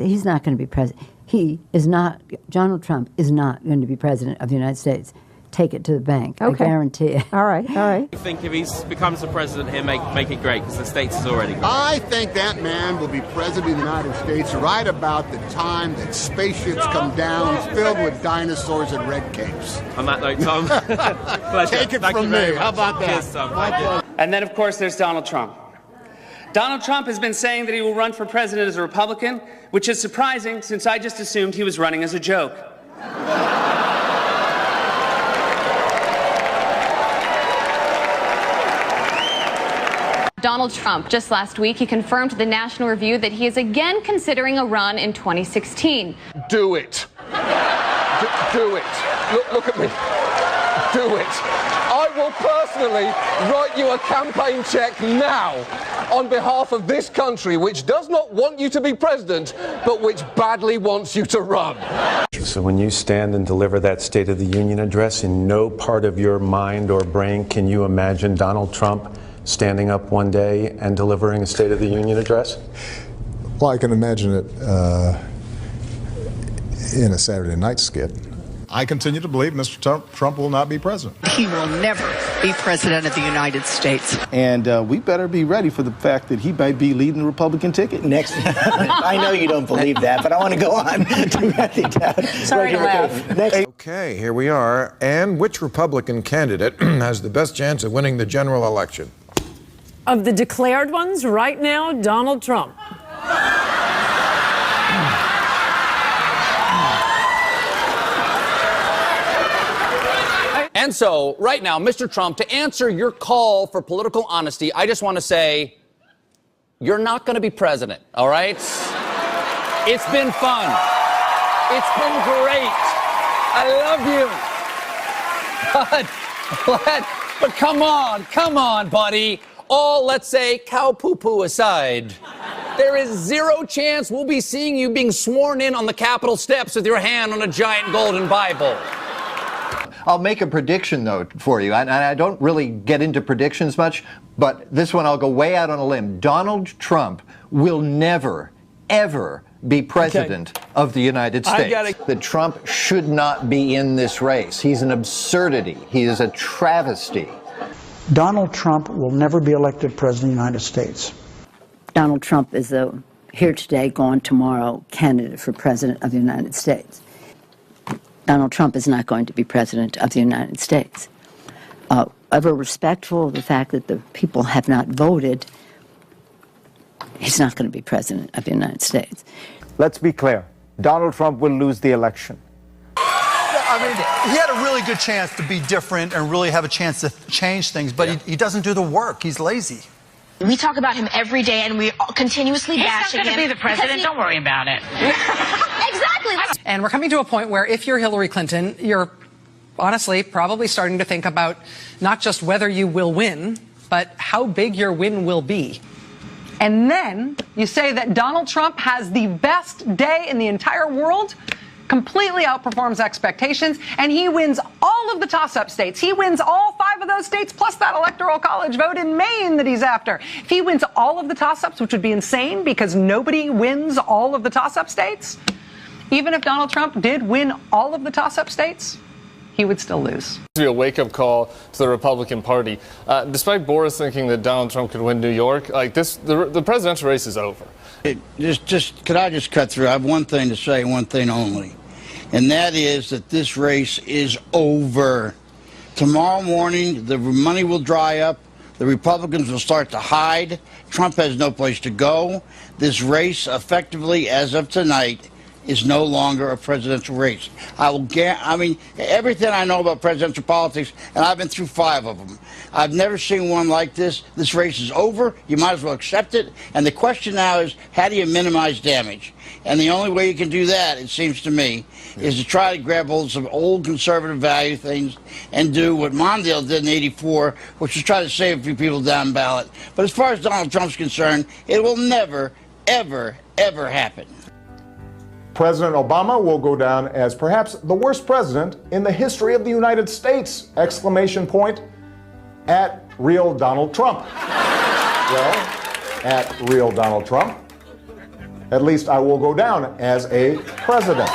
He's not going to be president. Donald Trump is not going to be president of the United States. Take it to the bank. Okay. I guarantee it. All right. I think if he becomes the president, he'll make it great because the States is already great. I think that man will be president of the United States right about the time that spaceships come down filled with dinosaurs and red capes. On that note, Tom, pleasure. Take it Thank from you very me. much. How about that? Cheers, Tom. Thank you. And then, of course, there's Donald Trump. Donald Trump has been saying that he will run for president as a Republican, which is surprising since I just assumed he was running as a joke. Donald Trump, just last week, he confirmed to the National Review that he is again considering a run in 2016. Do it. Do it. Look at me. Do it. I will personally write you a campaign check now on behalf of this country, which does not want you to be president, but which badly wants you to run. So when you stand and deliver that State of the Union address, in no part of your mind or brain can you imagine Donald Trump standing up one day and delivering a State of the Union address? Well, I can imagine it in a Saturday night skit. I continue to believe Mr. Trump will not be president. He will never be president of the United States. And we better be ready for the fact that he might be leading the Republican ticket next. I know you don't believe that, but I want to go on to Sorry to laugh. Next. Okay, here we are. And which Republican candidate has the best chance of winning the general election? Of the declared ones right now, Donald Trump. And so, right now, Mr. Trump, to answer your call for political honesty, I just want to say, you're not going to be president, all right? It's been fun. It's been great. I love you. But come on, buddy. All, let's say, cow poo-poo aside, there is zero chance we'll be seeing you being sworn in on the Capitol steps with your hand on a giant golden Bible. I'll make a prediction, though, for you. And I don't really get into predictions much, but this one I'll go way out on a limb. Donald Trump will never, ever be president of the United States. That Trump should not be in this race. He's an absurdity. He is a travesty. Donald Trump will never be elected president of the United States. Donald Trump is the here today, gone tomorrow candidate for president of the United States. Donald Trump is not going to be president of the United States. Ever respectful of the fact that the people have not voted, he's not going to be president of the United States. Let's be clear. Donald Trump will lose the election. I mean, he had a really good chance to be different and really have a chance to change things, but he doesn't do the work. He's lazy. We talk about him every day, and we continuously bash him. He's not going to be the president. Don't worry about it. Exactly. And we're coming to a point where if you're Hillary Clinton, you're honestly probably starting to think about not just whether you will win, but how big your win will be. And then you say that Donald Trump has the best day in the entire world, completely outperforms expectations, and he wins all of the toss-up states. He wins all 5 of those states, plus that electoral college vote in Maine that he's after. If he wins all of the toss-ups, which would be insane because nobody wins all of the toss-up states, even if Donald Trump did win all of the toss-up states, he would still lose. To be a wake-up call to the Republican Party. Despite Boris thinking that Donald Trump could win New York, like this, the presidential race is over. Could I just cut through? I have one thing to say, one thing only. And that is that this race is over. Tomorrow morning, the money will dry up. The Republicans will start to hide. Trump has no place to go. This race, effectively, as of tonight, is no longer a presidential race. I mean, everything I know about presidential politics, and I've been through 5 of them, I've never seen one like this. This race is over. You might as well accept it. And the question now is, how do you minimize damage? And the only way you can do that, it seems to me, is to try to grab hold of some old conservative value things and do what Mondale did in '84, which was try to save a few people down ballot. But as far as Donald Trump's concerned, it will never, ever, ever happen. President Obama will go down as perhaps the worst president in the history of the United States! Exclamation point at real Donald Trump. Well, at real Donald Trump. At least I will go down as a president.